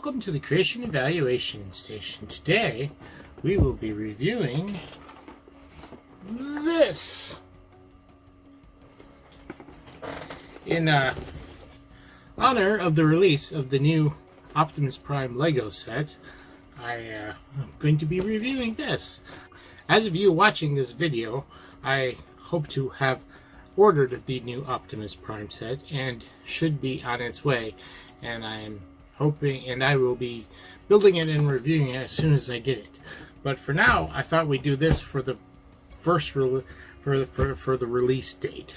Welcome to the Creation Evaluation Station. Today, we will be reviewing this. In honor of the release of the new Optimus Prime Lego set, I'm going to be reviewing this. As of you watching this video, I hope to have ordered the new Optimus Prime set and should be on its way. And I'm hoping, and I will be building it and reviewing it as soon as I get it. But for now, I thought we'd do this for the first for the release date.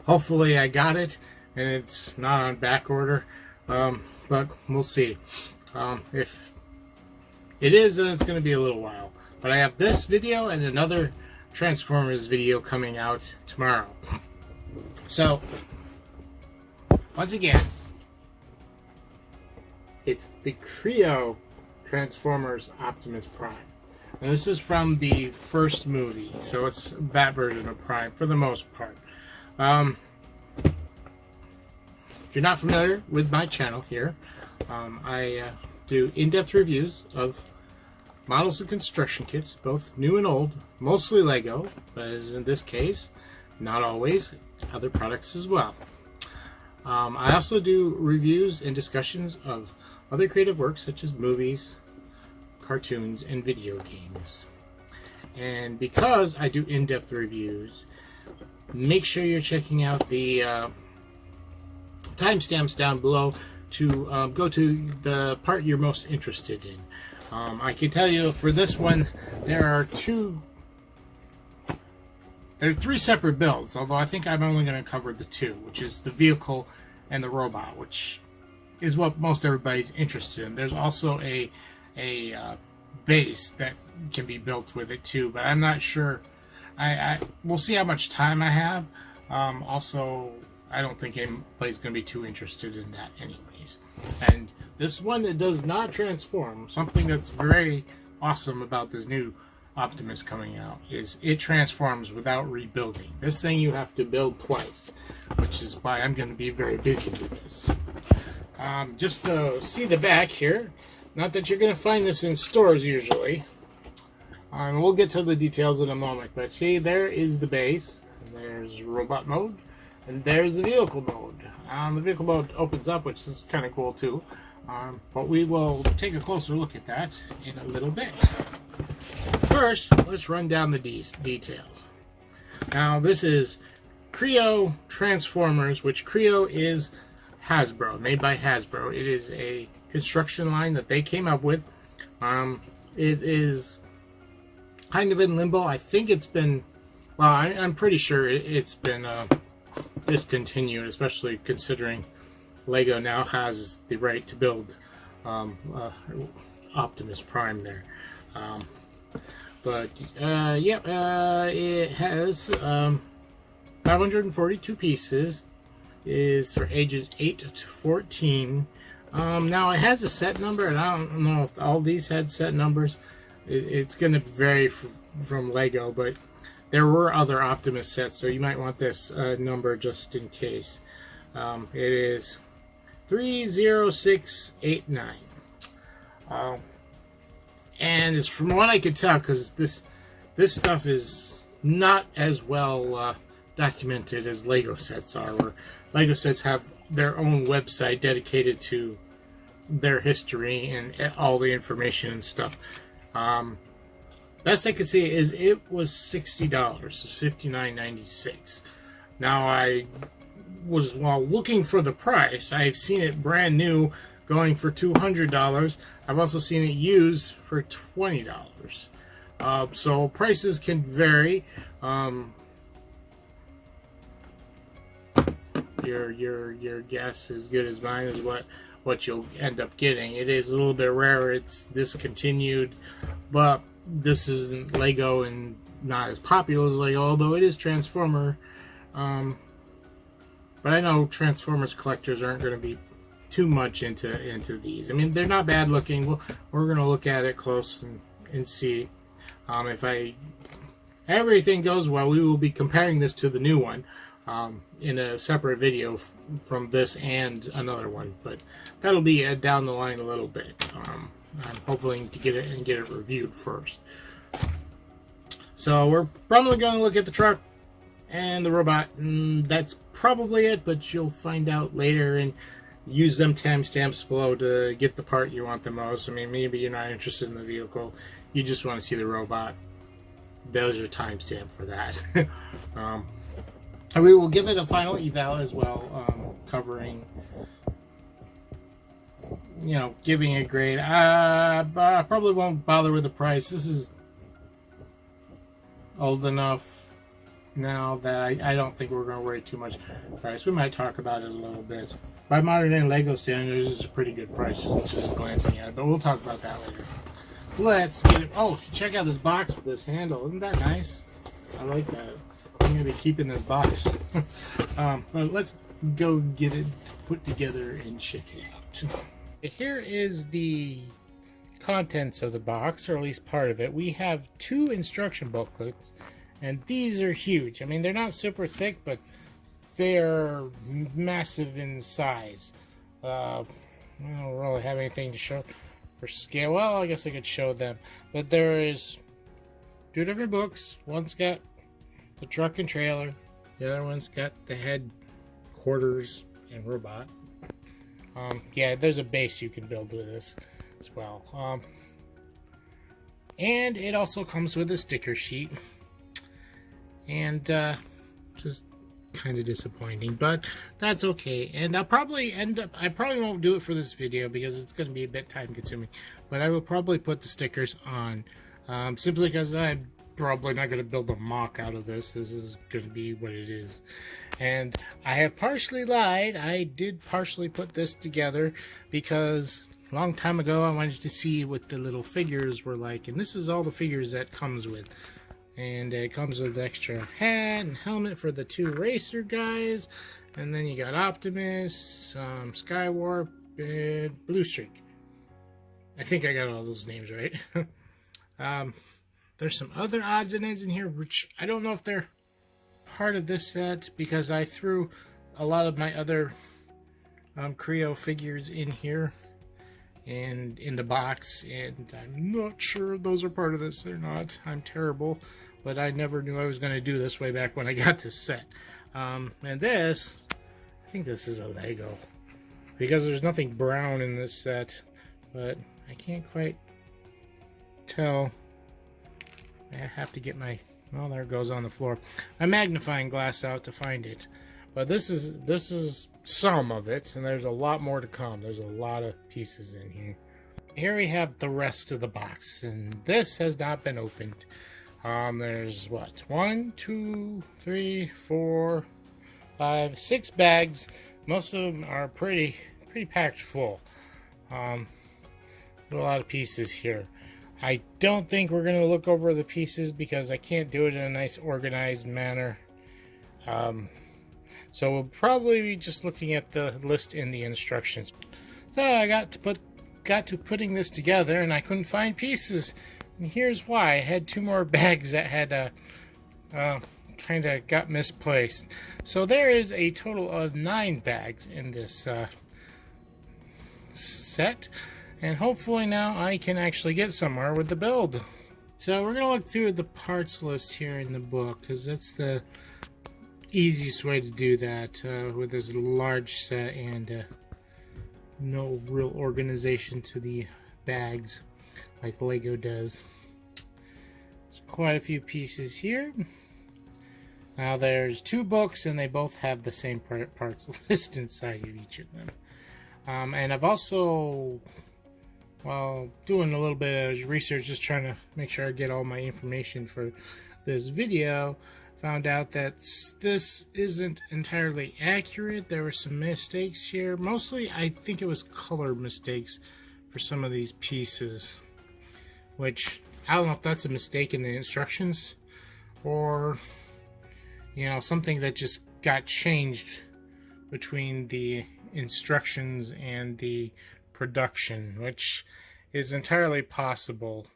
Hopefully, I got it and it's not on back order, but we'll see. If it is, then it's going to be a little while. But I have this video and another Transformers video coming out tomorrow. So, once again, it's the Kre-o Transformers Optimus Prime. And this is from the first movie, so it's that version of Prime for the most part. If you're not familiar with my channel here, I do in-depth reviews of models and construction kits, both new and old, mostly Lego, but as in this case, not always, other products as well. I also do reviews and discussions of other creative works such as movies, cartoons, and video games. And because I do in-depth reviews, make sure you're checking out the timestamps down below to go to the part you're most interested in. I can tell you for this one, there are three separate builds, although I think I'm only going to cover the two, which is the vehicle and the robot, which is what most everybody's interested in. There's also a base that can be built with it too, but I'm not sure. We'll see how much time I have. Also, I don't think anybody's going to be too interested in that anyways. And this one, it does not transform. Something that's very awesome about this new Optimus coming out is it transforms without rebuilding. This thing you have to build twice, which is why I'm going to be very busy with this. Just to see the back here, not that you're going to find this in stores usually. We'll get to the details in a moment, but see, there is the base, there's robot mode, and there's the vehicle mode. The vehicle mode opens up, which is kind of cool too, but we will take a closer look at that in a little bit. First, let's run down the details. Now, this is Kre-o Transformers, which Kre-o is Hasbro, made by Hasbro. It is a construction line that they came up with. It is kind of in limbo. I think it's been, well, I'm pretty sure it's been discontinued, especially considering Lego now has the right to build Optimus Prime there. It has 542 pieces, is for ages 8 to 14. Now it has a set number, and I don't know if all these had set numbers. It's going to vary from Lego, but there were other Optimus sets, so you might want this number just in case. It is 30689. And it's from what I could tell, because this stuff is not as well documented as Lego sets are, where Lego sets have their own website dedicated to their history and all the information and stuff. Best I could see is it was $60, so $59.96. Now, while looking for the price, I've seen it brand new going for $200. I've also seen it used for $20. So prices can vary. Your guess is good as mine is what you'll end up getting. It is a little bit rare. It's discontinued, but this isn't Lego and not as popular as Lego, although it is Transformer. But I know Transformers collectors aren't going to be too much into these. I mean, they're not bad looking. We're going to look at it close and see. If everything goes well, we will be comparing this to the new one. in a separate video from this and another one, but that'll be down the line a little bit. I'm hopefully to get it reviewed first. So we're probably going to look at the truck and the robot, and that's probably it, but you'll find out later and use them timestamps below to get the part you want the most. I mean, maybe you're not interested in the vehicle, you just want to see the robot. There's your timestamp for that. We will give it a final eval as well, covering, you know, giving a grade. I probably won't bother with the price. This is old enough now that I don't think we're going to worry too much price. We might talk about it a little bit. By modern day Lego standards, this is a pretty good price, just glancing at it, but we'll talk about that later. Let's get it. Oh, check out this box with this handle. Isn't that nice? I like that. I'm going to be keeping this box. But let's go get it put together and check it out. Here is the contents of the box, or at least part of it. We have 2 instruction booklets, and these are huge. I mean, they're not super thick, but they're massive in size. I don't really have anything to show for scale. Well, I guess I could show them, but there is 2 different books. One's got the truck and trailer, the other one's got the head, quarters, and robot. Yeah, there's a base you can build with this as well. And it also comes with a sticker sheet, and just kind of disappointing, but that's okay. And I probably won't do it for this video because it's going to be a bit time consuming, but I will probably put the stickers on, simply because I'm probably not going to build a mock out of this. This is going to be what it is. And I have partially lied. I did partially put this together because a long time ago I wanted to see what the little figures were like, and this is all the figures that comes with. And it comes with extra hat and helmet for the 2 racer guys. And then you got Optimus, Skywarp, and Blue Streak. I think I got all those names right. There's some other odds and ends in here, which I don't know if they're part of this set, because I threw a lot of my other Kre-o figures in here and in the box, and I'm not sure those are part of this or not. I'm terrible, but I never knew I was going to do this way back when I got this set. And this, I think this is a Lego, because there's nothing brown in this set, but I can't quite tell. I have to get my, well, there it goes on the floor, a magnifying glass out to find it. But this is some of it, and there's a lot more to come. There's a lot of pieces in here. Here we have the rest of the box, and this has not been opened. There's what, 1, 2, 3, 4, 5, 6 bags. Most of them are pretty packed full. A lot of pieces here. I don't think we're going to look over the pieces because I can't do it in a nice organized manner. So we'll probably be just looking at the list in the instructions. So I got to putting this together, and I couldn't find pieces. And here's why. I had 2 more bags that had kind of got misplaced. So there is a total of 9 bags in this set. And hopefully now I can actually get somewhere with the build. So we're going to look through the parts list here in the book, because that's the easiest way to do that with this large set and no real organization to the bags like Lego does. There's quite a few pieces here. Now there's 2 books, and they both have the same parts list inside of each of them. And I've also, while doing a little bit of research, just trying to make sure I get all my information for this video, found out that this isn't entirely accurate. There were some mistakes here. Mostly, I think it was color mistakes for some of these pieces, which I don't know if that's a mistake in the instructions or, you know, something that just got changed between the instructions and the production, which is entirely possible.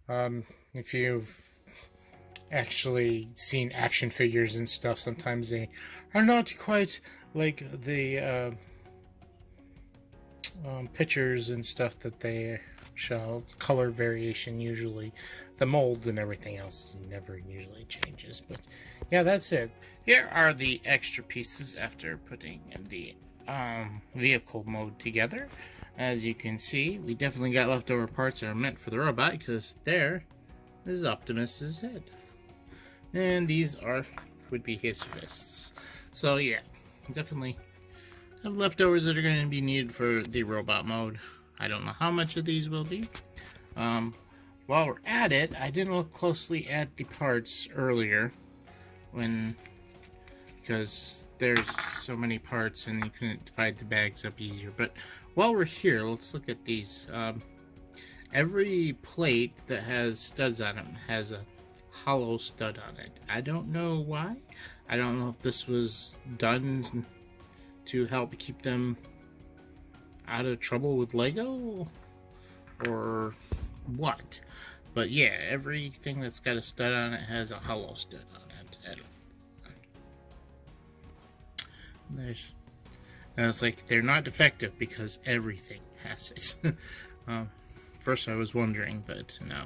If you've actually seen action figures and stuff. Sometimes they are not quite like the pictures and stuff that they show. Color variation, usually the mold and everything else never usually changes. But yeah, that's it. Here are the extra pieces after putting the vehicle mode together. As you can see, we definitely got leftover parts that are meant for the robot, because there is Optimus's head, and these would be his fists. So yeah, definitely have leftovers that are going to be needed for the robot mode. I don't know how much of these will be. While we're at it, I didn't look closely at the parts earlier because there's so many parts and you couldn't divide the bags up easier. But while we're here, let's look at these. Every plate that has studs on them has a hollow stud on it. I don't know why. I don't know if this was done to help keep them out of trouble with Lego or what. But yeah, everything that's got a stud on it has a hollow stud on it. And it's like they're not defective because everything has it. First I was wondering, but no,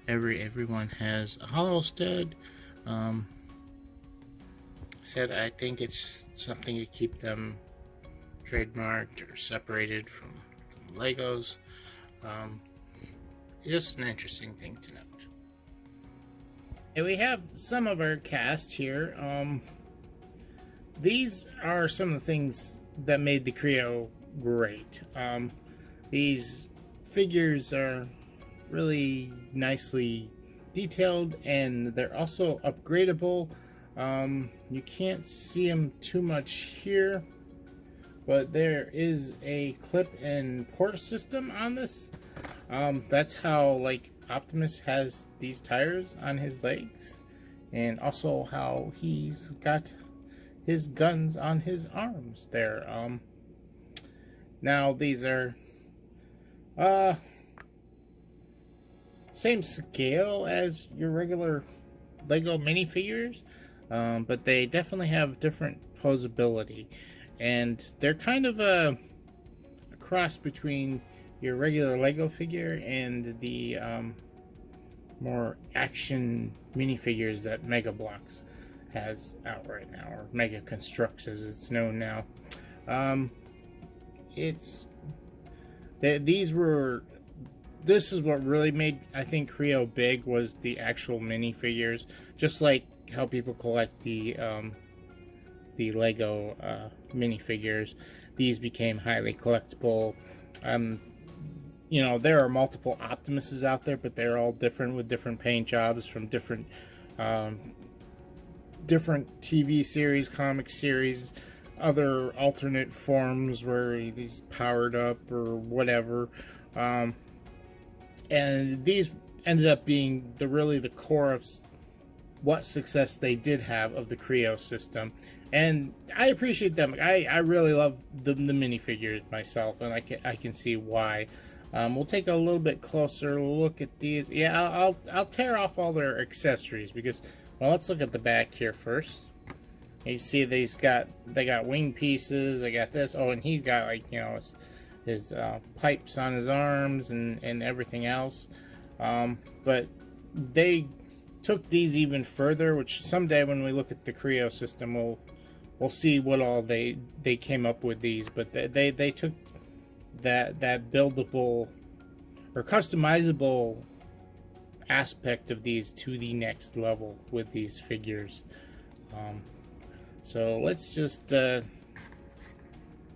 everyone has a hollow stud. Said I think it's something to keep them trademarked or separated from Legos. Just an interesting thing to note. And we have some of our cast here. These are some of the things that made the Kre-o great. These figures are really nicely detailed, and they're also upgradable. You can't see them too much here, but there is a clip and port system on this. That's how, like, Optimus has these tires on his legs, and also how he's got his guns on his arms there. Now these are same scale as your regular Lego minifigures, but they definitely have different posability, and they're kind of a cross between your regular Lego figure and the more action minifigures that Mega Bloks has out right now, or Mega Constructs as it's known now. This is what really made, I think, Kre-o big, was the actual minifigures. Just like how people collect the Lego minifigures, these became highly collectible. You know, there are multiple Optimuses out there, but they're all different with different paint jobs from different TV series, comic series, other alternate forms where he's powered up or whatever. And these ended up being really the core of what success they did have of the Kre-o system. And I appreciate them. I really love the minifigures myself, and I can see why. We'll take a little bit closer look at these. Yeah, I'll tear off all their accessories because, well, let's look at the back here first. You see they got wing pieces. They got this. Oh, and he's got, like, you know, his pipes on his arms and everything else. But they took these even further, which someday when we look at the Kre-o system, we'll see what all they came up with these. But they took that buildable or customizable aspect of these to the next level with these figures. So let's just we're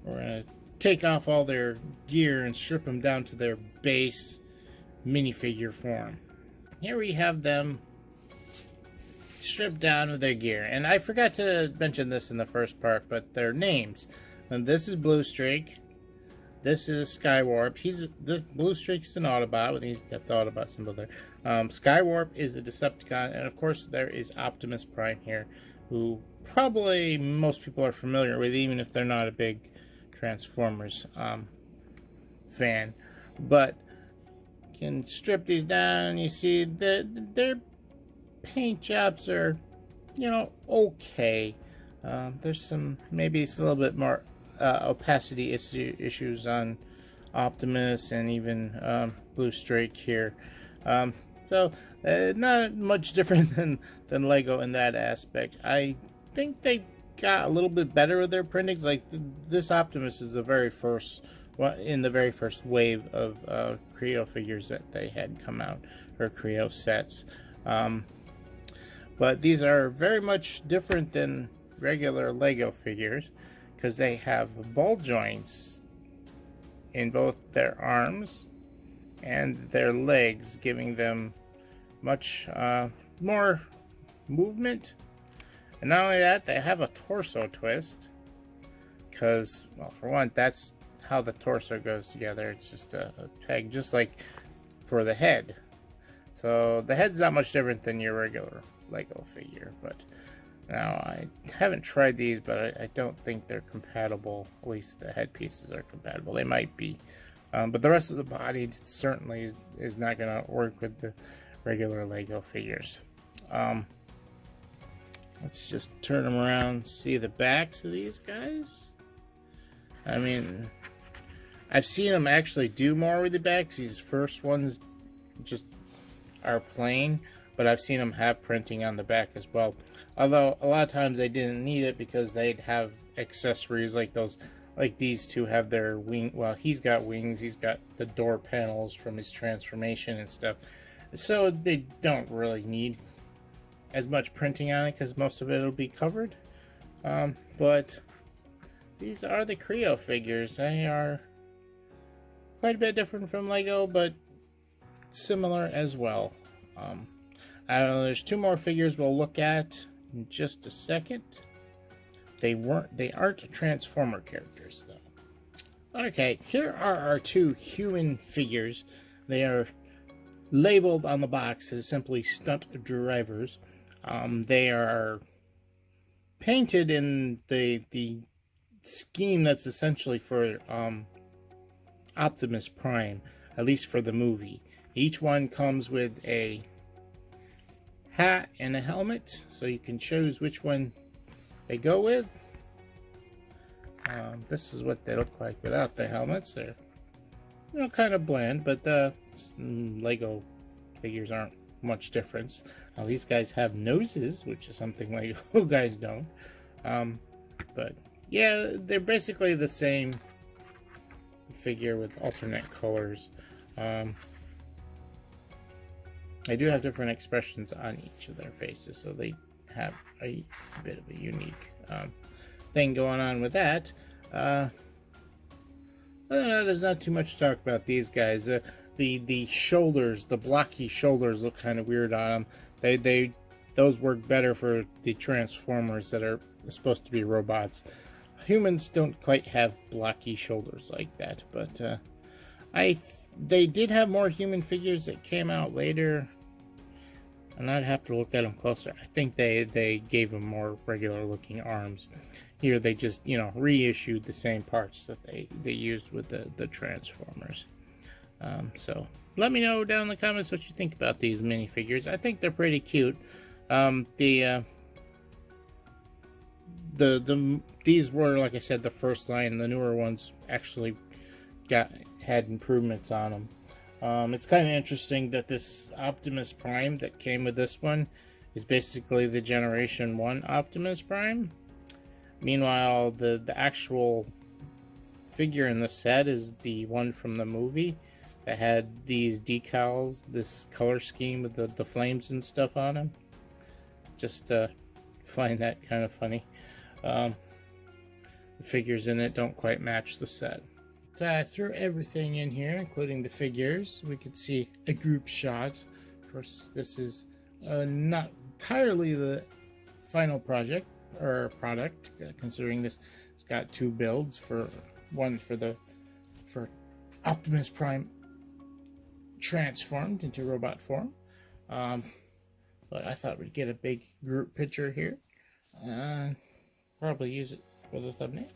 gonna take off all their gear and strip them down to their base minifigure form. Here we have them stripped down with their gear, and I forgot to mention this in the first part, but their names. And this is Blue Streak. This is Skywarp. This Blue Streak's an Autobot, and he's got the Autobot symbol there. Skywarp is a Decepticon, and of course there is Optimus Prime here, who probably most people are familiar with, even if they're not a big Transformers fan. But you can strip these down. You see that they're paint jobs are, you know, okay. There's some, maybe it's a little bit more opacity issues on Optimus and even Blue Streak here. So not much different than Lego in that aspect. I think they got a little bit better with their printings. Like this Optimus is the very first, in the very first wave of Kre-o figures that they had come out, or Kre-o sets. But these are very much different than regular Lego figures because they have ball joints in both their arms and their legs, giving them much more movement. And not only that, they have a torso twist because, well, for one, that's how the torso goes together. It's just a peg, just like for the head. So the head's not much different than your regular Lego figure. But now I haven't tried these, but I don't think they're compatible. At least the head pieces are compatible. They might be, but the rest of the body certainly is not going to work with the regular Lego figures. Let's just turn them around, see the backs of these guys. I mean, I've seen them actually do more with the backs. These first ones just are plain, but I've seen them have printing on the back as well. Although a lot of times they didn't need it because they'd have accessories like those, like these two have their wing. Well, he's got wings, he's got the door panels from his transformation and stuff. So they don't really need as much printing on it because most of it will be covered. But these are the Kre-o figures. They are quite a bit different from Lego, but similar as well. I don't know, there's two more figures we'll look at in just a second. They aren't Transformer characters though. Okay, here are our two human figures. They are labeled on the box as simply stunt drivers. They are painted in the scheme that's essentially for Optimus Prime, at least for the movie. Each one comes with a hat and a helmet, so you can choose which one they go with. This is what they look like without the helmets. They're, you know, kind of bland, but the Lego figures aren't much difference. Now these guys have noses, which is something Lego guys don't. But yeah, they're basically the same figure with alternate colors. They do have different expressions on each of their faces, so they have a bit of a unique thing going on with that. There's not too much to talk about these guys. The shoulders, the blocky shoulders, look kind of weird on them. Those work better for the Transformers that are supposed to be robots. Humans don't quite have blocky shoulders like that, but they did have more human figures that came out later, and I'd have to look at them closer. I think they gave them more regular looking arms. Here they just, you know, reissued the same parts that they used with the Transformers. So let me know down in the comments what you think about these minifigures. I think they're pretty cute. These were, like I said, the first line. The newer ones actually had improvements on them. It's kind of interesting that this Optimus Prime that came with this one is basically the Generation 1 Optimus Prime. Meanwhile, the actual figure in the set is the one from the movie that had these decals, this color scheme with the flames and stuff on them. Just find that kind of funny. The figures in it don't quite match the set. So I threw everything in here, including the figures. We could see a group shot. Of course, this is not entirely the final project or product, considering this it's got two builds, one for Optimus Prime transformed into robot form. But I thought we'd get a big group picture here. Probably use it for the thumbnail.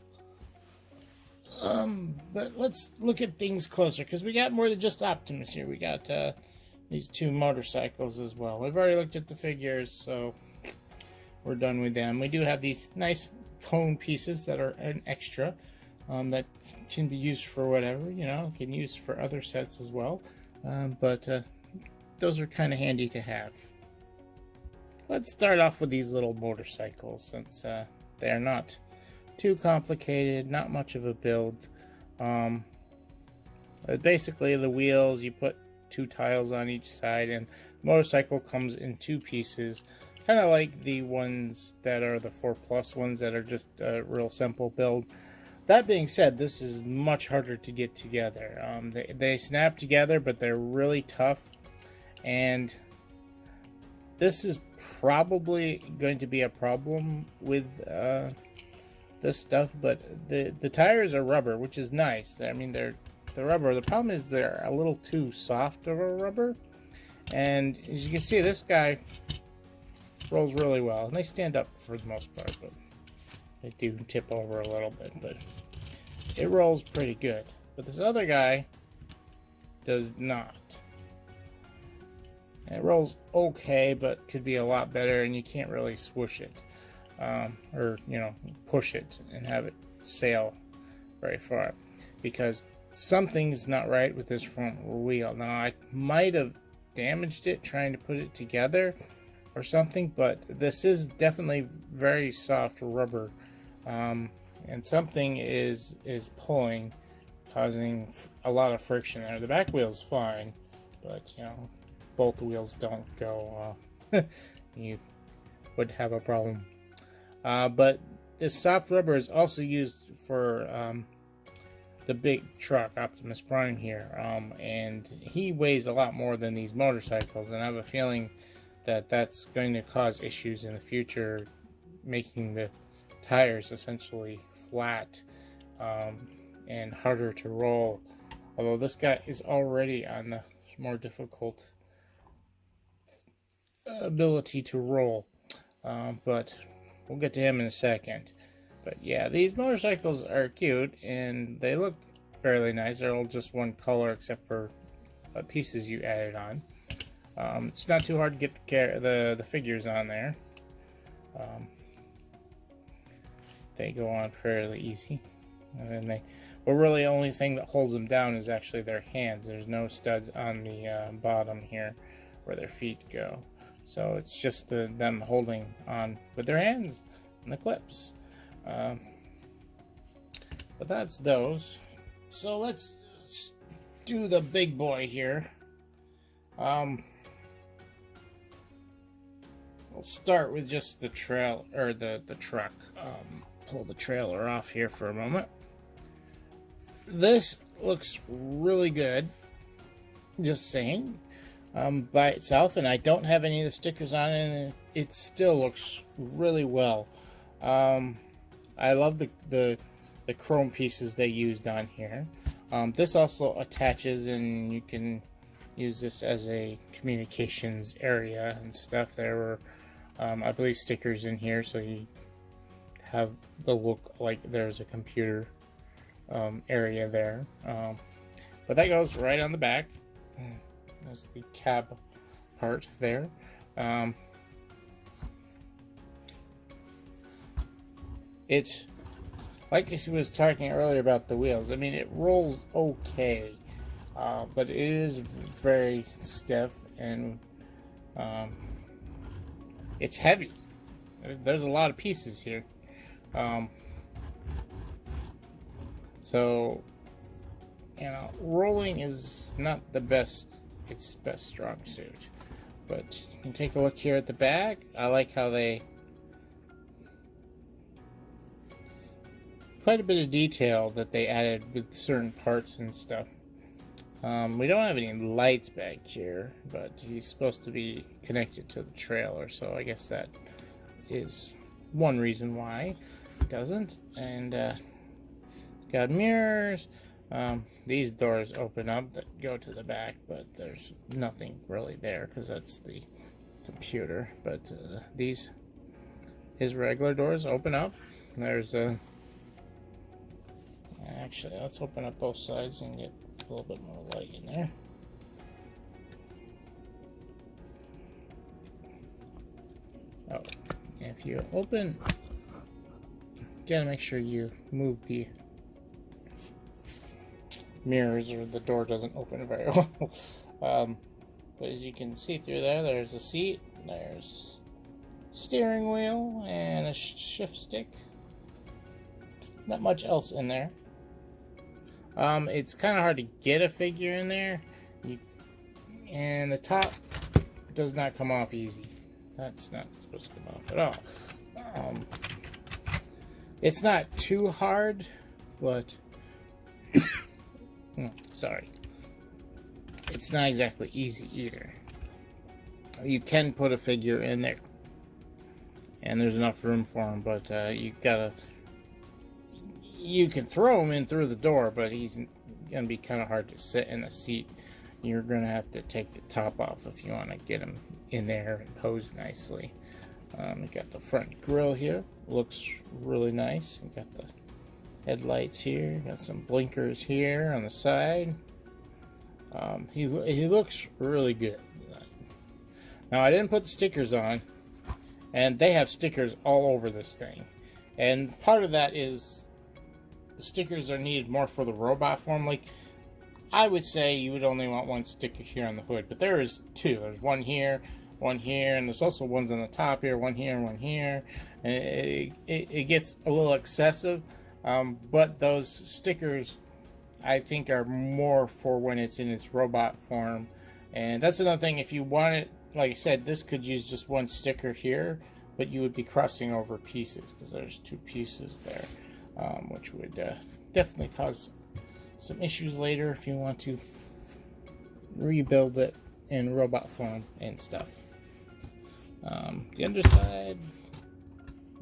But let's look at things closer, because we got more than just Optimus here. We got these two motorcycles as well. We've already looked at the figures, so we're done with them. We do have these nice cone pieces that are an extra that can be used for whatever, you know, can use for other sets as well. But those are kind of handy to have. Let's start off with these little motorcycles, since they're not too complicated, not much of a build. Basically, the wheels, you put 2 tiles on each side, and the motorcycle comes in 2 pieces, kind of like the ones that are the 4+ ones that are just a real simple build. That being said, this is much harder to get together. They snap together, but they're really tough, and this is probably going to be a problem with this stuff. But the tires are rubber, which is nice. I mean, they're rubber. The problem is they're a little too soft of a rubber, and as you can see, this guy rolls really well, and they stand up for the most part, but they do tip over a little bit, but it rolls pretty good. But this other guy does not. It rolls okay, but could be a lot better, and you can't really swoosh it, or, you know, push it and have it sail very far, because something's not right with this front wheel. Now, I might have damaged it trying to put it together or something, but this is definitely very soft rubber, and something is pulling, causing a lot of friction there. The back wheel's fine, but, you know, both wheels don't go, you would have a problem. But this soft rubber is also used for the big truck, Optimus Prime here, and he weighs a lot more than these motorcycles, and I have a feeling that that's going to cause issues in the future, making the tires essentially flat and harder to roll. Although this guy is already on the more difficult ability to roll, but we'll get to him in a second. But yeah, these motorcycles are cute, and they look fairly nice. They're all just one color except for pieces you added on. It's not too hard to get the figures on there. They go on fairly easy. And then really the only thing that holds them down is actually their hands. There's no studs on the bottom here where their feet go. So it's just them holding on with their hands and the clips. But that's those. So let's do the big boy here. We'll start with just the trail, or the truck. Pull the trailer off here for a moment. This looks really good, just saying, by itself, and I don't have any of the stickers on it, and it still looks really well. I love the chrome pieces they used on here. This also attaches, and you can use this as a communications area and stuff. There were, I believe, stickers in here, so you have the look like there's a computer area there. But that goes right on the back. That's the cab part there. It's like I was talking earlier about the wheels. I mean, it rolls okay, but it is very stiff, and it's heavy. There's a lot of pieces here. So, you know, rolling is not its best strong suit. But you can take a look here at the back. I like how they quite a bit of detail that they added with certain parts and stuff. We don't have any lights back here, but he's supposed to be connected to the trailer, so I guess that is one reason why it doesn't. And got mirrors. These doors open up that go to the back, but there's nothing really there because that's the computer. But his regular doors open up. There's a actually, let's open up both sides and get a little bit more light in there. Oh, if you open, gotta make sure you move the mirrors or the door doesn't open very well. But as you can see through there, there's a seat, there's steering wheel, and a shift stick. Not much else in there. It's kind of hard to get a figure in there, and the top does not come off easy. That's not supposed to come off at all. It's not too hard, but sorry, it's not exactly easy either. You can put a figure in there, and there's enough room for him, but you can throw him in through the door, but he's gonna be kind of hard to sit in the seat. You're gonna have to take the top off if you want to get him in there and pose nicely. You got the front grille here, looks really nice. You got the headlights here, got some blinkers here on the side. He looks really good. Now, I didn't put the stickers on, and they have stickers all over this thing, and part of that is the stickers are needed more for the robot form. Like, I would say you would only want one sticker here on the hood, but there is two. There's one here, and there's also ones on the top here, one here and one here. And it gets a little excessive, but those stickers I think are more for when it's in its robot form. And that's another thing. If you want it, like I said, this could use just one sticker here, but you would be crossing over pieces because there's two pieces there, which would definitely cause some issues later if you want to rebuild it in robot form and stuff. The underside,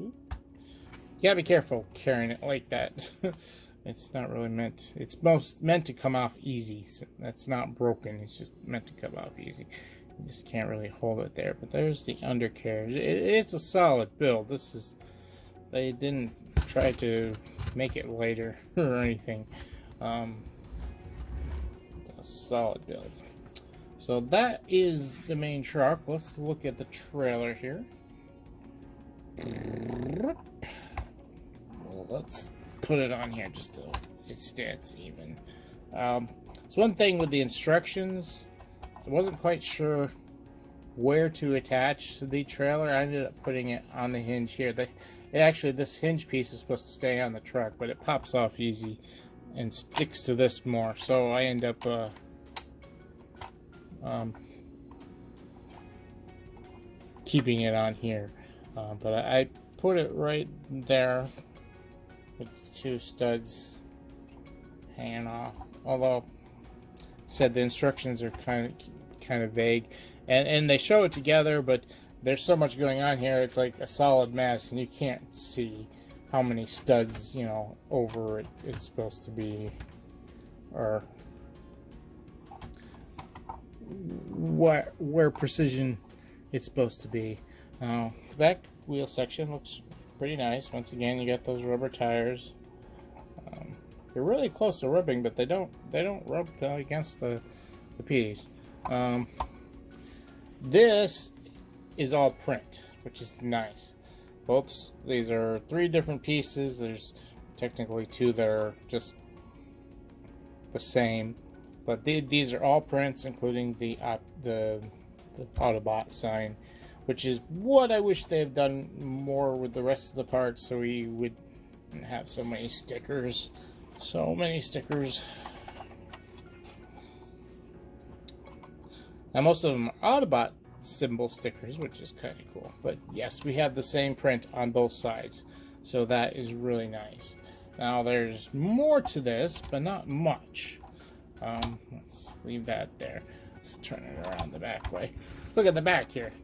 you gotta be careful carrying it like that. It's not really meant, it's meant to come off easy. So that's not broken, it's just meant to come off easy. You just can't really hold it there. But there's the undercarriage. It's a solid build. They didn't try to make it lighter or anything. It's a solid build. So that is the main truck. Let's look at the trailer here. Well, let's put it on here just so it stands even. It's one thing with the instructions. I wasn't quite sure where to attach the trailer. I ended up putting it on the hinge here. Actually, this hinge piece is supposed to stay on the truck, but it pops off easy and sticks to this more. So I end up keeping it on here. But I put it right there with two studs hanging off. Although, said the instructions are kind of vague, and they show it together, but there's so much going on here. It's like a solid mess, and you can't see how many studs, you know, over it's supposed to be, or where precision it's supposed to be. The back wheel section looks pretty nice. Once again, you got those rubber tires. They're really close to rubbing, but they don't rub against the pieces. This is all print, which is nice. Both these are 3 different pieces. There's technically 2 that are just the same, but these are all prints, including the Autobot sign, which is what I wish they've done more with the rest of the parts, so we would have so many stickers. So many stickers. Now most of them are Autobot symbol stickers, which is kind of cool. But yes, we have the same print on both sides, so that is really nice. Now there's more to this, but not much. Let's leave that there. Let's turn it around the back way. Look at the back here.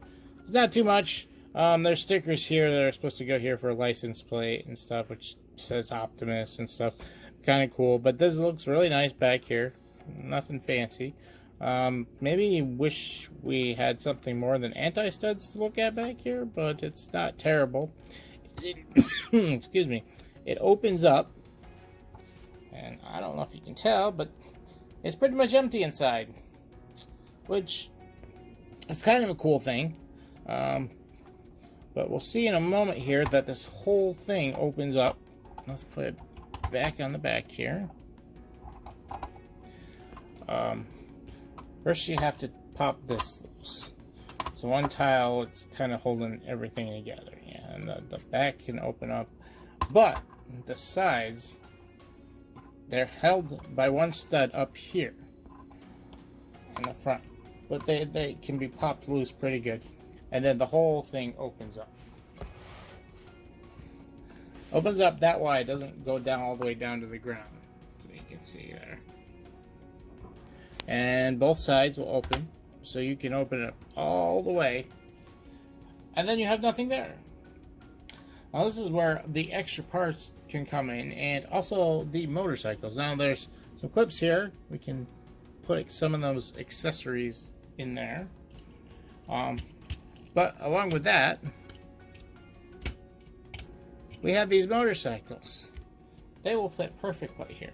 It's not too much. There's stickers here that are supposed to go here for a license plate and stuff, which says Optimus and stuff. Kind of cool, but this looks really nice back here. Nothing fancy. Maybe wish we had something more than anti-studs to look at back here, but it's not terrible. Excuse me. It opens up, and I don't know if you can tell, but it's pretty much empty inside, which is kind of a cool thing. But we'll see in a moment here that this whole thing opens up. Let's put it back on the back here. First you have to pop this loose. So one tile, it's kind of holding everything together. Yeah, and the back can open up. But the sides, they're held by one stud up here in the front. But they can be popped loose pretty good. And then the whole thing opens up. Opens up that wide, it doesn't go down all the way down to the ground. So you can see there. And both sides will open, so you can open it all the way. And then you have nothing there. Now this is where the extra parts can come in, and also the motorcycles. Now there's some clips here. We can put some of those accessories in there. But along with that, we have these motorcycles. They will fit perfectly here.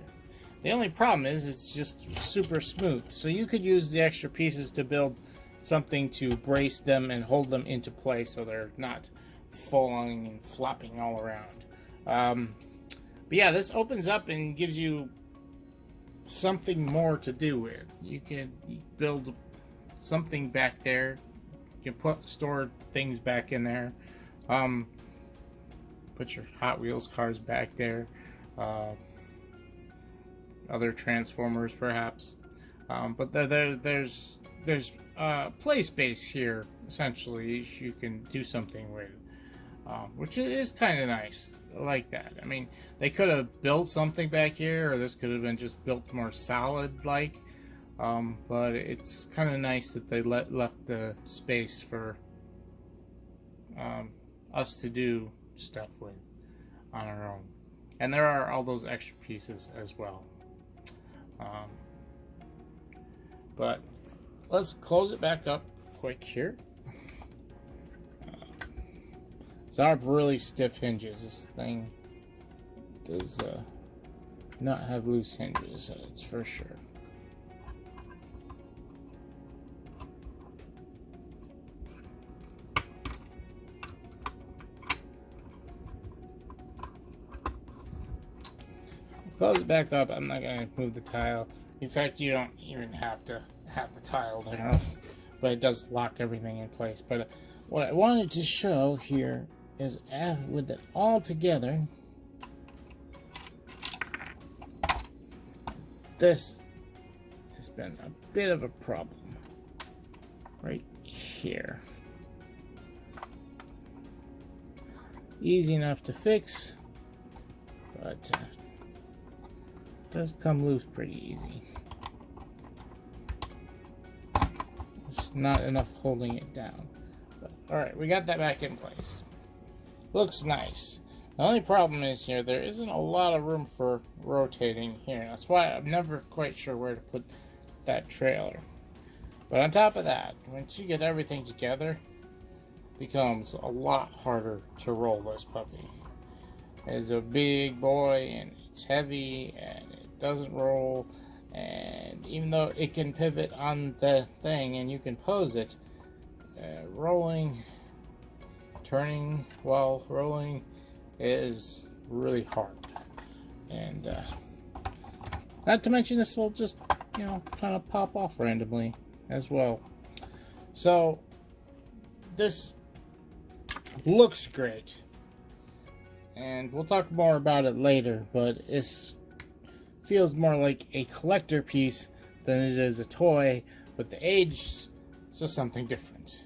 The only problem is it's just super smooth. So you could use the extra pieces to build something to brace them and hold them into place so they're not falling and flopping all around. But yeah, this opens up and gives you something more to do with. You can build something back there. You can store things back in there. Put your Hot Wheels cars back there. Other Transformers, perhaps. But there's play space here, essentially, you can do something with. Which is kind of nice. I like that. I mean, they could have built something back here, or this could have been just built more solid-like. But it's kind of nice that they left the space for us to do stuff with on our own. And there are all those extra pieces as well. But let's close it back up quick here. So I have really stiff hinges. This thing does not have loose hinges, it's for sure. Close it back up. I'm not going to move the tile. In fact, you don't even have to have the tile there, but it does lock everything in place. But what I wanted to show here is with it all together, this has been a bit of a problem right here. Easy enough to fix, but does come loose pretty easy. There's not enough holding it down. But alright, we got that back in place. Looks nice. The only problem is here, there isn't a lot of room for rotating here. That's why I'm never quite sure where to put that trailer. But on top of that, once you get everything together, it becomes a lot harder to roll this puppy. It's a big boy and it's heavy and it doesn't roll, and even though it can pivot on the thing and you can pose it, rolling, turning while rolling is really hard. And not to mention this will just, you know, kind of pop off randomly as well. So this looks great, and we'll talk more about it later, but it feels more like a collector piece than it is a toy, but the age is just something different.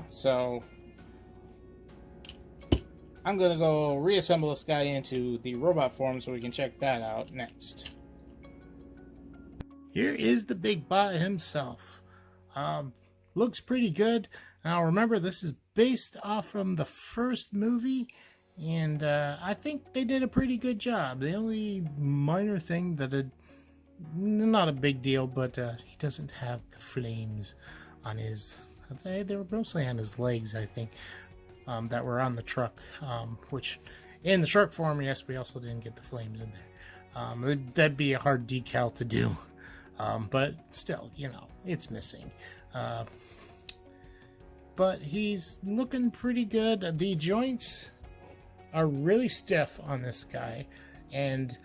So I'm gonna go reassemble this guy into the robot form so we can check that out next. Here is the big bot himself. Looks pretty good. Now remember, this is based off from the first movie, and I think they did a pretty good job. The only minor thing that not a big deal, but he doesn't have the flames on his, they were mostly on his legs, I think, that were on the truck, which in the truck form, yes, we also didn't get the flames in there. That'd be a hard decal to do, but still, you know, it's missing. But but he's looking pretty good. The joints are really stiff on this guy, and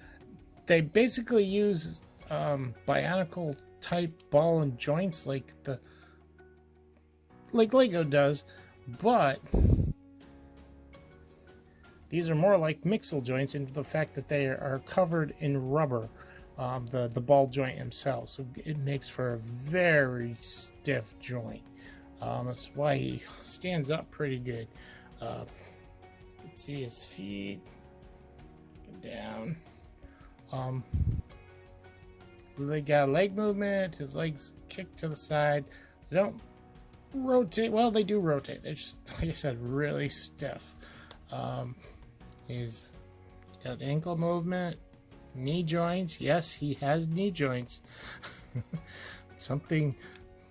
they basically use bionicle type ball and joints like Lego does, but these are more like Mixel joints in the fact that they are covered in rubber, the ball joint himself, so it makes for a very stiff joint. That's why he stands up pretty good. Let's see his feet. Down. They got leg movement. His legs kick to the side. They don't rotate. Well, they do rotate. They're just, like I said, really stiff. He's got ankle movement, knee joints. Yes, he has knee joints. Something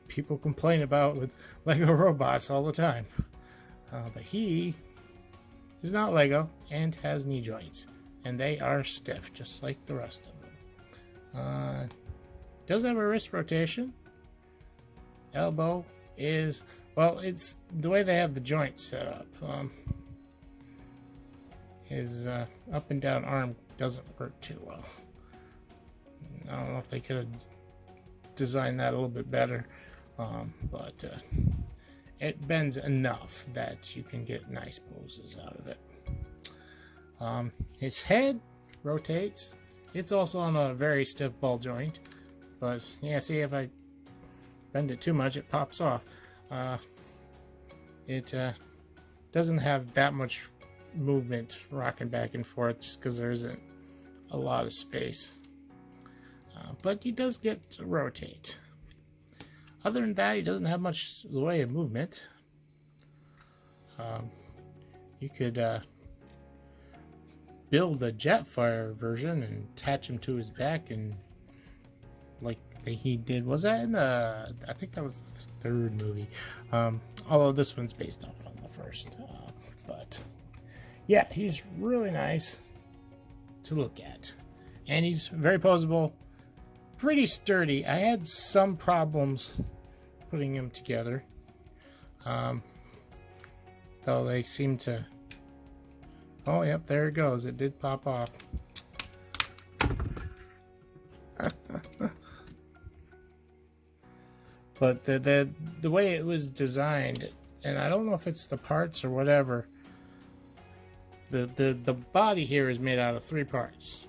people complain about with Lego robots all the time. But he is not Lego and has knee joints, and they are stiff just like the rest of them. Does have a wrist rotation. Elbow is, well, it's the way they have the joints set up. His up and down arm doesn't work too well. I don't know if they could have designed that a little bit better, but it bends enough that you can get nice poses out of it. His head rotates. It's also on a very stiff ball joint, but yeah, see, if I bend it too much, it pops off. It doesn't have that much movement rocking back and forth just because there isn't a lot of space. But he does get to rotate. Other than that, he doesn't have much in the way of movement. You could build a Jetfire version and attach him to his back, and like he did, was that in the, I think that was the third movie, although this one's based off on the first, but yeah, he's really nice to look at, and he's very posable, pretty sturdy. I had some problems putting him together, though they seem to, oh yep, there it goes, it did pop off. But the way it was designed, and I don't know if it's the parts or whatever, the body here is made out of 3 parts,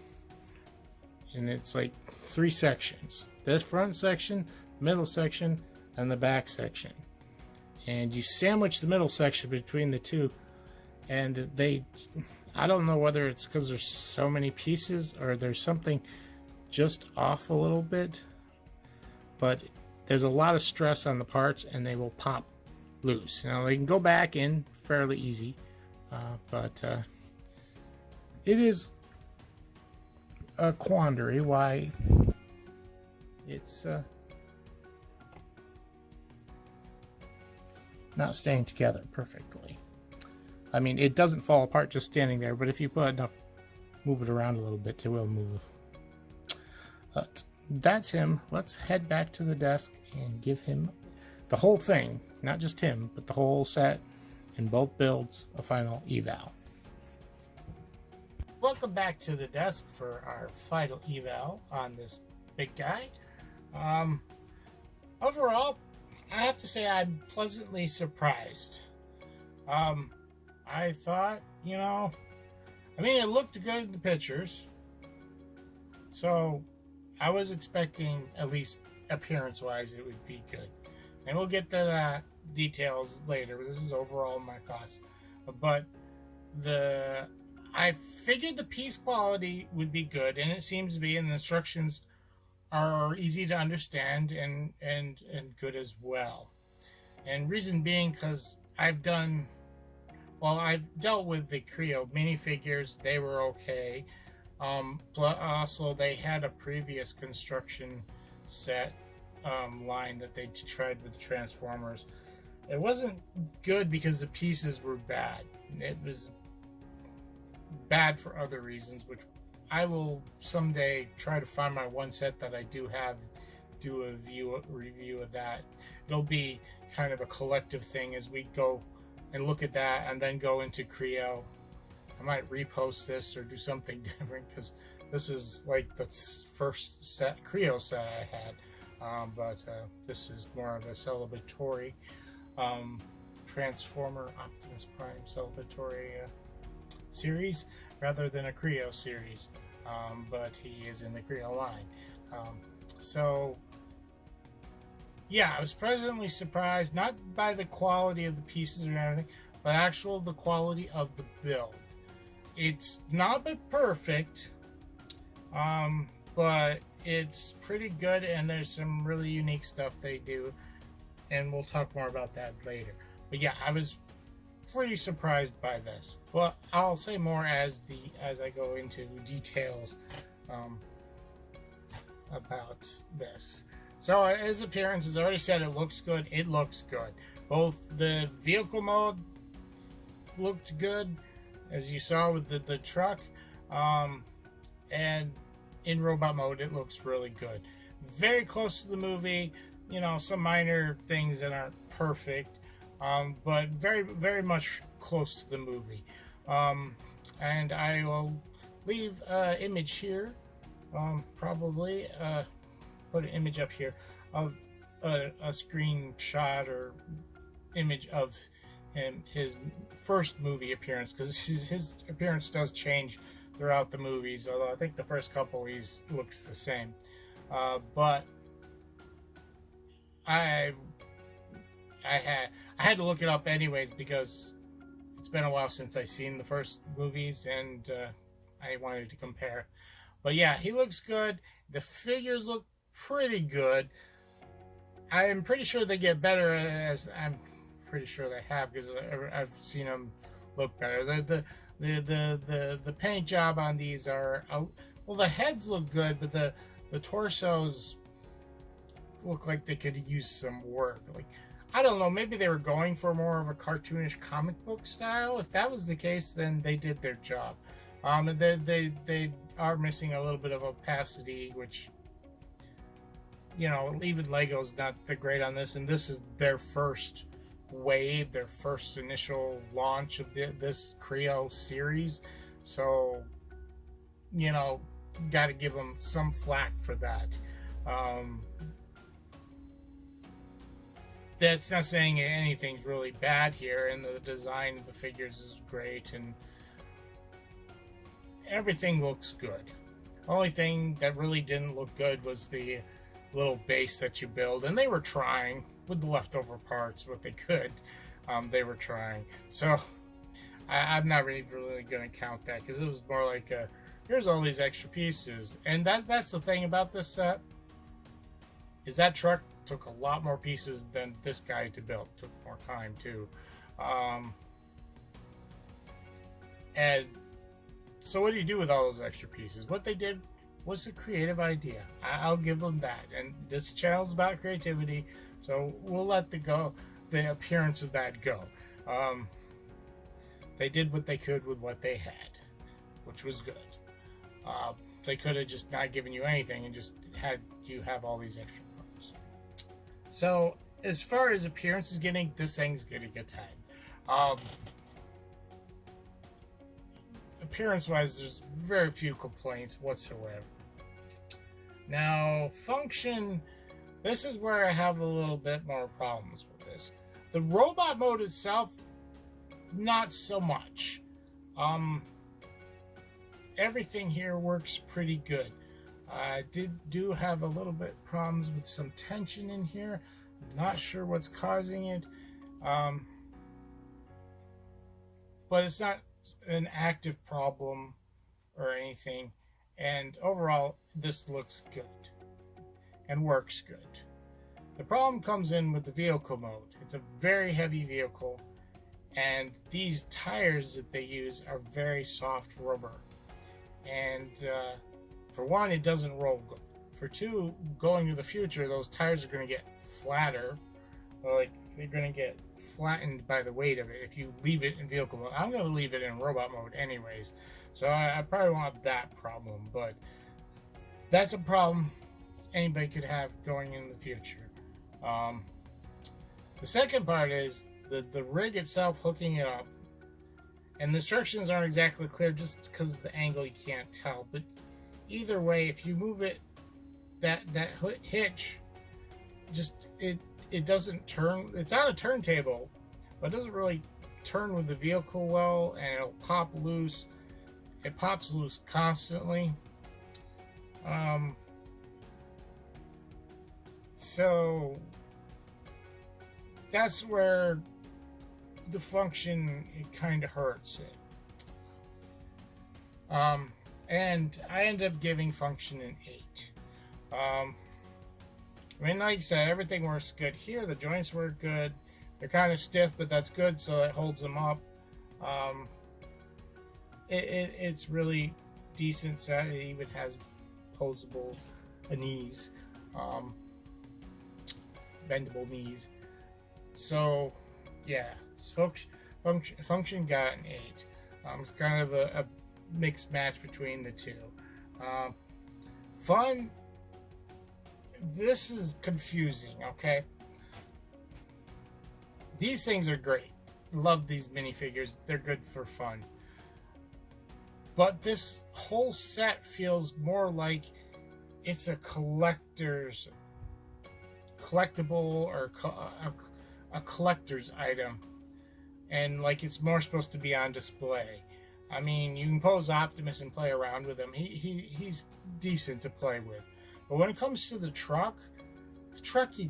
and it's like 3 sections: this front section, middle section, and the back section. And you sandwich the middle section between the two, and I don't know whether it's because there's so many pieces or there's something just off a little bit, but there's a lot of stress on the parts and they will pop loose. Now they can go back in fairly easy, but it is a quandary why it's not staying together perfectly. I mean, it doesn't fall apart just standing there, but if you put enough, move it around a little bit, it will move. But that's him. Let's head back to the desk and give him the whole thing, not just him, but the whole set in both builds, a final eval. Welcome back to the desk for our final eval on this big guy. Overall, I have to say I'm pleasantly surprised. I thought, I mean, it looked good in the pictures, so I was expecting, at least appearance-wise, it would be good. And we'll get to the details later. This is overall my thoughts. But I figured the piece quality would be good, and it seems to be, and the instructions are easy to understand and good as well. And reason being, because I've dealt with the Kre-o minifigures. They were okay. Plus also they had a previous construction set line that they tried with the Transformers. It wasn't good because the pieces were bad. It was bad for other reasons, which I will someday try to find my one set that I do have do a review of that. It'll be kind of a collective thing as we go and look at that, and then go into Kre-o. I might repost this or do something different, because this is like the first Kre-o set I had, but this is more of a celebratory Transformer Optimus Prime celebratory series rather than a Kre-o series, but he is in the Kre-o line. So yeah, I was pleasantly surprised, not by the quality of the pieces or anything, but the quality of the build. It's not perfect, but it's pretty good, and there's some really unique stuff they do, and we'll talk more about that later. But yeah, I was pretty surprised by this. Well, I'll say more as I go into details about this. So his appearance, as I already said, it looks good. It looks good. Both the vehicle mode looked good, as you saw with the truck, and in robot mode it looks really good. Very close to the movie. You know, some minor things that aren't perfect, but very, very much close to the movie. And I will leave an image here, probably put an image up here of a screenshot or image of his first movie appearance, because his appearance does change throughout the movies, although I think the first couple looks the same. But I had to look it up anyways, because it's been a while since I've seen the first movies, and I wanted to compare. But yeah, he looks good. The figures look pretty good. I am pretty sure they get better, as I'm pretty sure they have, because I've seen them look better. The paint job on these are, well, the heads look good, but the torsos look like they could use some work. Like, I don't know, maybe they were going for more of a cartoonish comic book style. If that was the case, then they did their job. They are missing a little bit of opacity, which, you know, even Lego's not that great on this, and this is their first wave, their first initial launch of this Kre-o series. So, you know, got to give them some flack for that. That's not saying anything's really bad here, and the design of the figures is great, and everything looks good. Only thing that really didn't look good was the little base that you build, and they were trying with the leftover parts what they could. They were trying, so I'm not really going to count that, because it was more like here's all these extra pieces. And that's the thing about this set, is that truck took a lot more pieces than this guy to build. Took more time too. And so what do you do with all those extra pieces? What they did was a creative idea. I'll give them that. And this channel's about creativity, so we'll let the appearance of that go. They did what they could with what they had, which was good. They could have just not given you anything and just had you have all these extra parts. So as far as appearance is getting, this thing's getting a 10. Appearance-wise, there's very few complaints whatsoever. Now, function, this is where I have a little bit more problems with this. The robot mode itself, not so much. Everything here works pretty good. I do have a little bit problems with some tension in here. I'm not sure what's causing it. But it's not an active problem or anything. And overall, this looks good and works good. The problem comes in with the vehicle mode. It's a very heavy vehicle, and these tires that they use are very soft rubber. And for one, it doesn't roll good. For two, going to the future, those tires are going to get flatter. Like, they're going to get flattened by the weight of it if you leave it in vehicle mode. I'm going to leave it in robot mode anyways, so I probably won't have that problem, but that's a problem. anybody could have going in the future. The second part is the rig itself, hooking it up. And the instructions aren't exactly clear just because of the angle, you can't tell. But either way, if you move it, that hitch, just it doesn't turn. It's on a turntable, but it doesn't really turn with the vehicle well, and it'll pop loose. It pops loose constantly. So that's where the function, it kind of hurts it. And I ended up giving function an 8. I mean, like I said, everything works good here. The joints work good. They're kind of stiff, but that's good, so it holds them up. It's really decent set. It even has posable knees, bendable knees. So yeah, function got an 8. It's kind of a mixed match between the two. Fun. This is confusing. Okay, these things are great. Love these minifigures. They're good for fun. But this whole set feels more like it's a collectible or a collector's item, and like it's more supposed to be on display. I mean, you can pose Optimus and play around with him. He's decent to play with. But when it comes to the truck you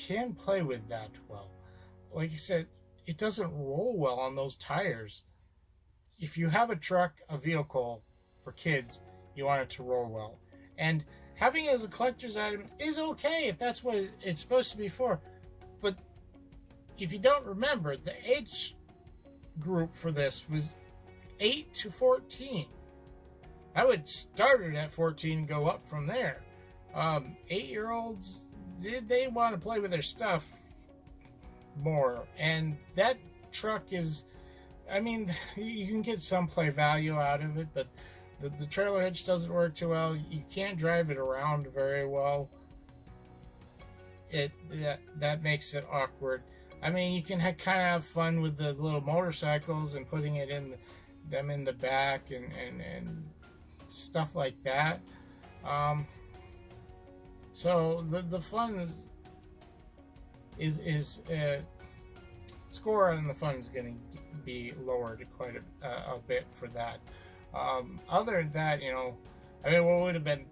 can't play with that well. Like I said, it doesn't roll well on those tires. If you have a truck, a vehicle for kids, you want it to roll well. And having it as a collector's item is okay if that's what it's supposed to be for. But if you don't remember, the age group for this was 8 to 14. I would start it at 14 and go up from there. 8-year-olds, they want to play with their stuff more. And that truck is, I mean, you can get some play value out of it, but the trailer hitch doesn't work too well. You can't drive it around very well. That makes it awkward. I mean, you can kind of have fun with the little motorcycles and putting it in them in the back and stuff like that. So the fun is score on the fun is going to be lowered quite a bit for that. Other than that, you know, I mean, what would have been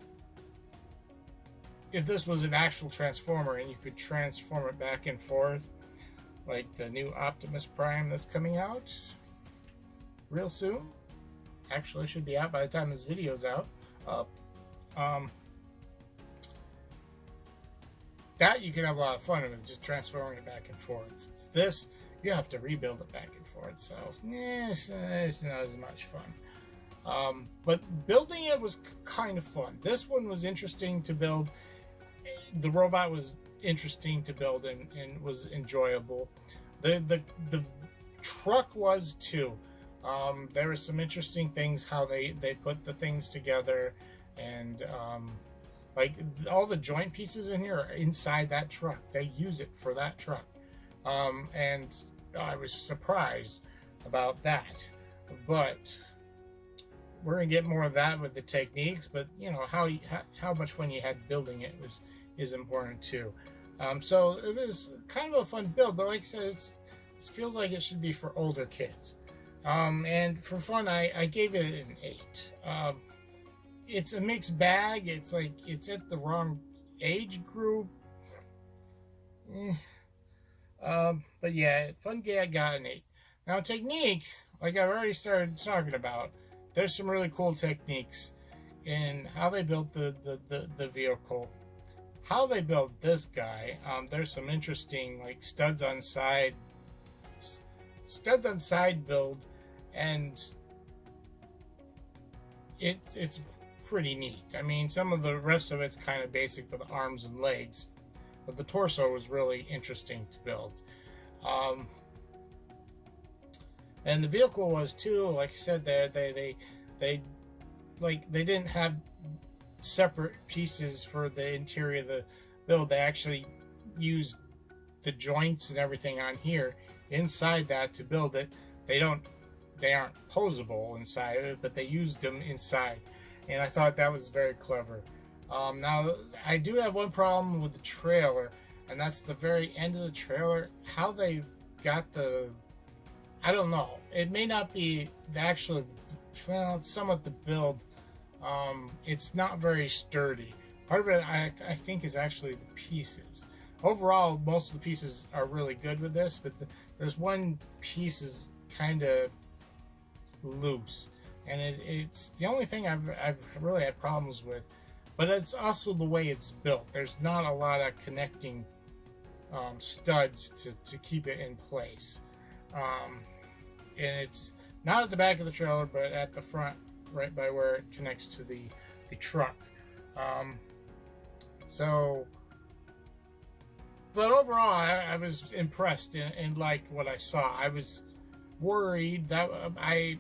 if this was an actual Transformer and you could transform it back and forth, like the new Optimus Prime that's coming out real soon. Actually, it should be out by the time this video's out. That you can have a lot of fun with, just transforming it back and forth. It's this, you have to rebuild it back and forth, so it's not as much fun. But building it was kind of fun. This one was interesting to build. The robot was interesting to build and was enjoyable. The truck was too. There were some interesting things how they put the things together, and like all the joint pieces in here are inside that truck. They use it for that truck, and I was surprised about that. But we're gonna get more of that with the techniques. But you know how much fun you had building it is important too. So it was kind of a fun build. But like I said, it feels like it should be for older kids. And for fun, I gave it an 8. It's a mixed bag. It's like it's at the wrong age group. But yeah, fun game, I got an 8. Now technique, like I've already started talking about, there's some really cool techniques in how they built the vehicle, how they built this guy. There's some interesting like studs on side build, and it's pretty neat. I mean, some of the rest of it's kind of basic for the arms and legs, but the torso was really interesting to build. And the vehicle was too. Like I said, they didn't have separate pieces for the interior of the build. They actually used the joints and everything on here inside that to build it. They aren't posable inside of it, but they used them inside, and I thought that was very clever. Now I do have one problem with the trailer, and that's the very end of the trailer. How they got I don't know. It may not be the actual, well, it's somewhat the build. It's not very sturdy. Part of it, I think, is actually the pieces. Overall, most of the pieces are really good with this, but there's one piece is kind of loose, and it's the only thing I've really had problems with. But it's also the way it's built. There's not a lot of connecting studs to keep it in place, and it's not at the back of the trailer, but at the front, right by where it connects to the truck. But overall, I was impressed and liked what I saw. I was worried that my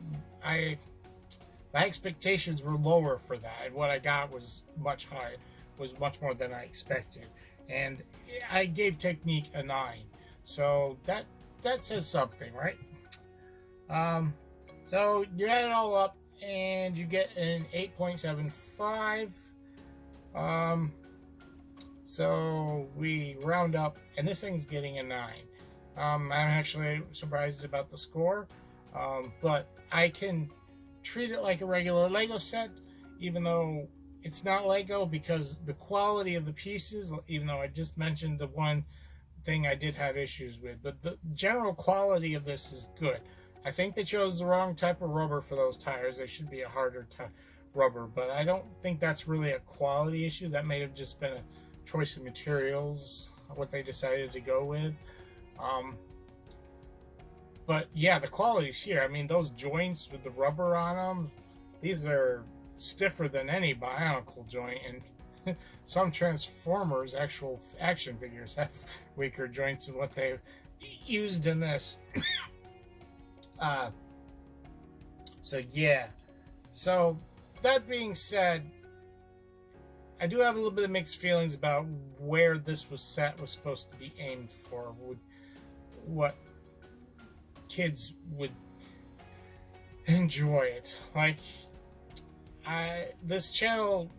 expectations were lower for that, and what I got was much higher, was much more than I expected. And I gave Technique a 9, so that says something, right? So you add it all up, and you get an 8.75. So we round up, and this thing's getting a 9. I'm actually surprised about the score, but I can treat it like a regular Lego set, even though it's not Lego, because the quality of the pieces, even though I just mentioned the one thing I did have issues with, but the general quality of this is good. I think they chose the wrong type of rubber for those tires. They should be a harder rubber, but I don't think that's really a quality issue. That may have just been a choice of materials, what they decided to go with. But yeah, the quality's here. I mean, those joints with the rubber on them, these are stiffer than any Bionicle joint, and some Transformers actual action figures have weaker joints than what they've used in this. So yeah. So that being said, I do have a little bit of mixed feelings about where this was supposed to be aimed for, what kids would enjoy it. Like, this channel,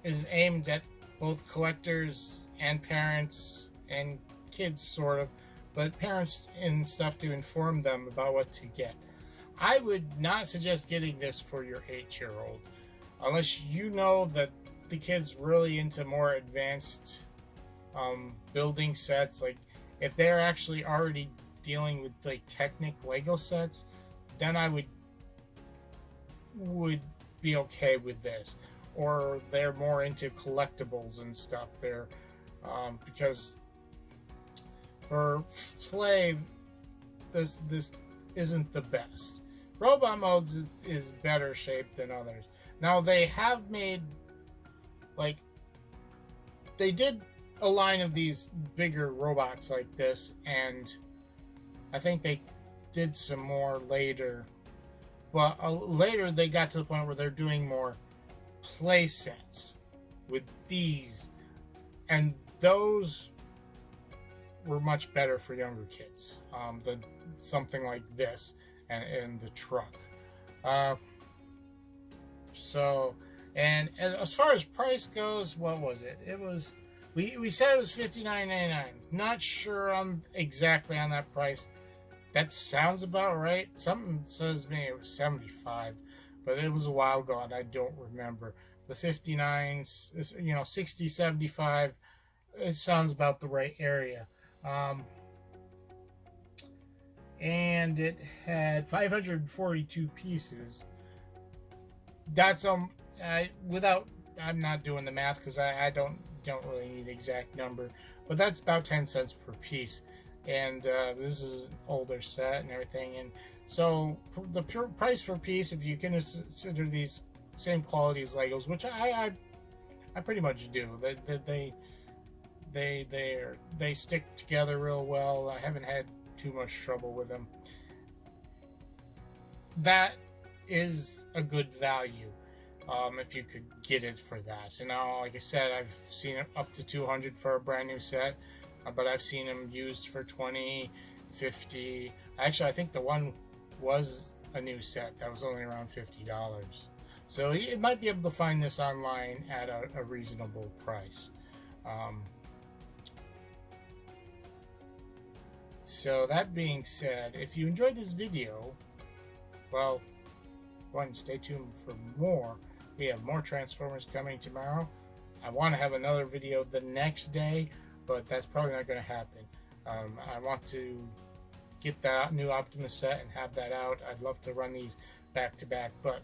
is aimed at both collectors and parents and kids, sort of, but parents and stuff to inform them about what to get. I would not suggest getting this for your 8-year-old unless you know that the kid's really into more advanced building sets. Like, if they're actually already dealing with like Technic Lego sets, then I would be okay with this. Or they're more into collectibles and stuff. They're because for play, this isn't the best. Robot modes is better shaped than others. Now they have made, like, they did a line of these bigger robots like this, and I think they did some more later. But later they got to the point where they're doing more play sets with these, and those were much better for younger kids than something like this and the truck. So, and as far as price goes, what was it? It was, we said it was $59.99. Not sure on exactly on that price. That sounds about right. Something says to me it was $75, but it was a while ago and I don't remember. The 59, 60, 75, it sounds about the right area. And it had 542 pieces. That's without, I'm not doing the math because I don't really need the exact number, but that's about 10 cents per piece. And this is an older set and everything, and so the pure price per piece, if you consider these same quality as Legos, which I pretty much do, they stick together real well. I haven't had too much trouble with them. That is a good value. if you could get it for that. And now, like I said, I've seen it up to 200 for a brand new set, but I've seen them used for 20, 50. Actually, I think the one was a new set that was only around $50. So you might be able to find this online at a reasonable price. So that being said, if you enjoyed this video, well, one, stay tuned for more. We have more Transformers coming tomorrow. I want to have another video the next day, but that's probably not going to happen. I want to get that new Optimus set and have that out. I'd love to run these back to back, but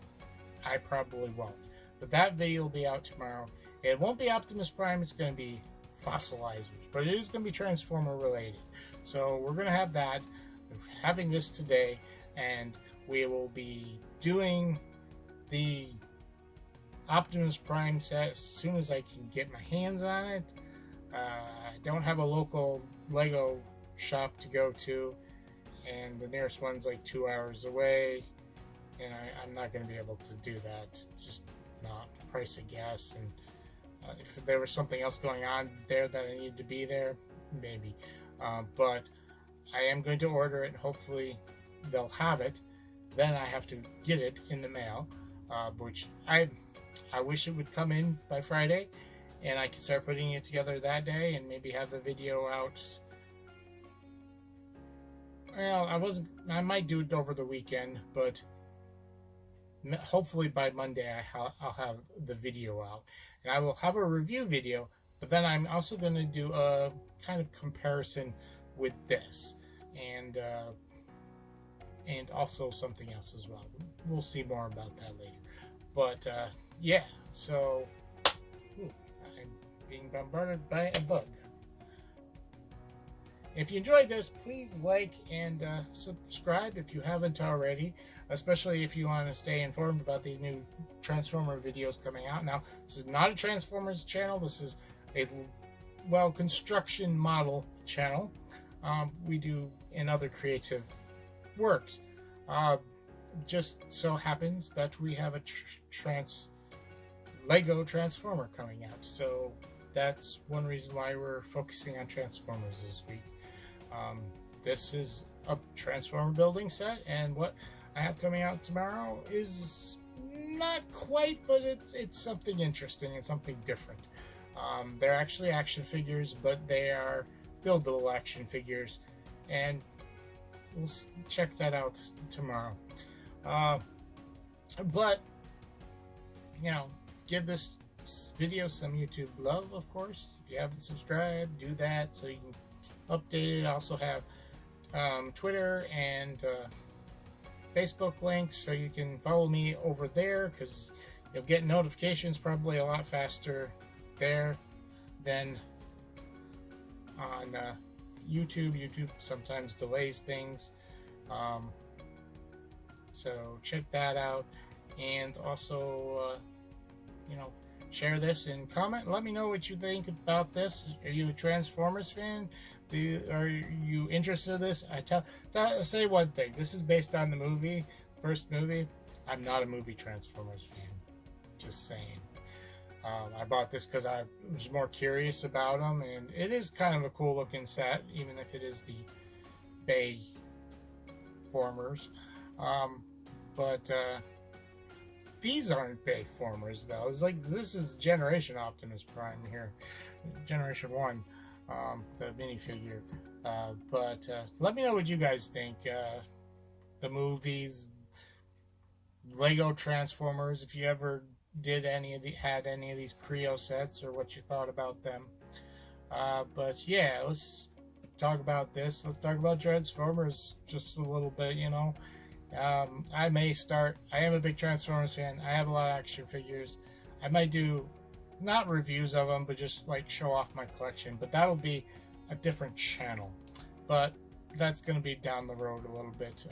I probably won't. But that video will be out tomorrow. It won't be Optimus Prime, it's going to be Fossilizers, but it is going to be Transformer related. So we're going to have that. We're having this today, and we will be doing the Optimus Prime set as soon as I can get my hands on it. I don't have a local Lego shop to go to, and the nearest one's like 2 hours away, and I'm not going to be able to do that. Just not the price of gas, and if there was something else going on there that I needed to be there, maybe. But I am going to order it. Hopefully they'll have it. Then I have to get it in the mail, which I wish it would come in by Friday, and I could start putting it together that day and maybe have the video out. Well, I might do it over the weekend, but hopefully by Monday I'll have the video out, and I will have a review video. But then I'm also going to do a kind of comparison with this, and also something else as well. We'll see more about that later. But yeah, so I'm being bombarded by a bug. If you enjoyed this, please like and subscribe if you haven't already, especially if you want to stay informed about these new Transformer videos coming out. Now, this is not a Transformers channel. This is a, well, construction model channel. We do in other creative works. Just so happens that we have a Lego Transformer coming out. So that's one reason why we're focusing on Transformers this week. This is a Transformer building set, and what I have coming out tomorrow is not quite, but it's something interesting and something different. They're actually action figures, but they are buildable action figures, and we'll check that out tomorrow. But, you know, give this video some YouTube love, of course. If you haven't subscribed, do that so you can update it. I also have Twitter and Facebook links, so you can follow me over there, because you'll get notifications probably a lot faster there than on YouTube. YouTube sometimes delays things, so check that out. And also you know, share this and comment. Let me know what you think about this. Are you a Transformers fan? Are you interested in this? Say one thing. This is based on the movie, first movie. I'm not a movie Transformers fan. Just saying. I bought this because I was more curious about them, and it is kind of a cool looking set, even if it is the Bay Formers. But these aren't Bay Formers, though. It's like, this is Generation Optimus Prime here, Generation 1, the minifigure. But let me know what you guys think. The movies, Lego Transformers, if you ever had any of these Kre-o sets, or what you thought about them. But yeah, let's talk about this. Let's talk about Transformers just a little bit, you know. I am a big Transformers fan. I have a lot of action figures. I might do not reviews of them, but just like show off my collection. But that'll be a different channel. But that's going to be down the road a little bit.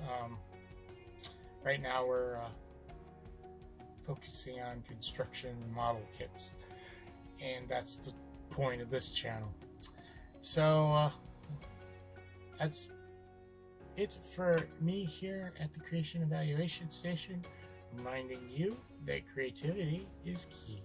Right now we're focusing on construction model kits, and that's the point of this channel. So that's it for me here at the Creation Evaluation Station. reminding you that creativity is key.